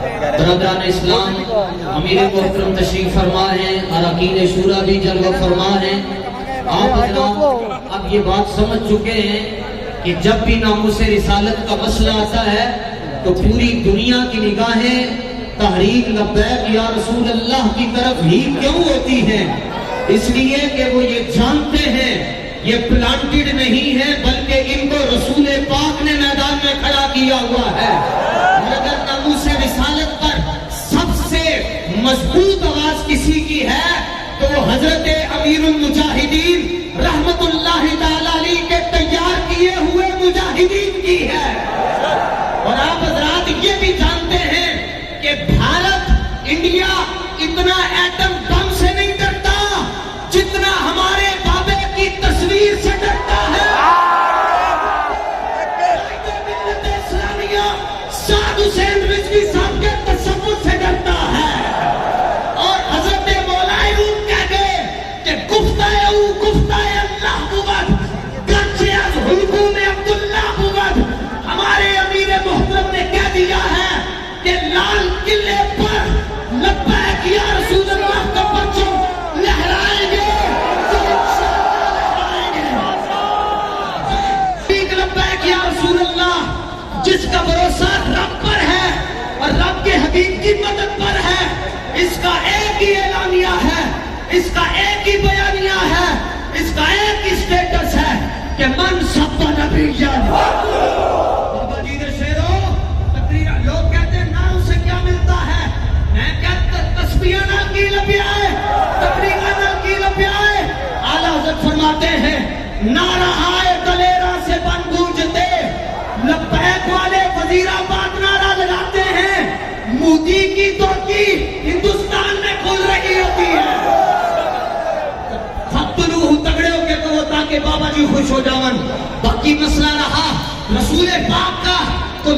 برادران اسلام، امیر محترم تشریف فرما ہیں، اراکین شورا بھی جلوہ فرما ہیں۔ آپ حضرات اب یہ بات سمجھ چکے ہیں کہ جب بھی ناموس رسالت کا مسئلہ آتا ہے تو پوری دنیا کی نگاہیں تحریک لبیک یا رسول اللہ کی طرف ہی کیوں ہوتی ہیں؟ اس لیے کہ وہ یہ جانتے ہیں یہ پلانٹڈ نہیں ہے، بلکہ ان کو رسول پاک نے میدان میں کھڑا کیا ہوا ہے۔ اگر ناموس رسالت پر سب سے مضبوط آواز کسی کی ہے تو وہ حضرت امیر المجاہدین رحمت اللہ تعالی علیہ کے تیار کیے ہوئے مجاہدین کی ہے۔ اور آپ حضرات یہ بھی جانتے ہیں کہ بھارت، انڈیا اتنا ایٹم بم سے نہیں ڈرتا جتنا ہمارے بابے کی تصویر سے ڈرتا ہے۔ ملت اسلامیہ سعد حسین رضوی صاحب کے تصور سے ڈرتا ہے۔ اور حضرت مولا روم کہہ گئے کہ گفتہ اللہ بود گرچہ از حلقوم عبداللہ بود۔ ہمارے امیر محترم نے کہہ دیا ہے کہ لال قلعے پر لبیک یا رسول اللہ کا پرچم لہرائیں گے، لبیک یا رسول اللہ۔ جس کا بھروسہ رب پر ہے اور رب کے حبیب کی مدد پر ہے، اس کا ایک ہی اعلانیہ ہے، اس کا ایک ہی بیانیہ ہے، اس کا ایک ہی سٹیٹس ہے کہ من سب نبی بابا جی دے شیرو تقریر لوگ کہتے ہیں نہ اسے کیا ملتا ہے، میں کہتا تسبیح نہ کی لبیائے، تقریر نہ کی لبیائے۔ اعلیٰ حضرت فرماتے ہیں نعرہ آئے دلیرہ سے بن گونجتے، لبیک والے وزیر آباد نعرہ لگاتے ہیں، مودی کی توقی ہندوستان میں کھل رہی ہوتی ہے۔ فتلوہ تگڑے ہو کے کہو تاکہ بابا جی خوش ہو جاون۔ باقی مسئلہ رہا رسول پاک کا تو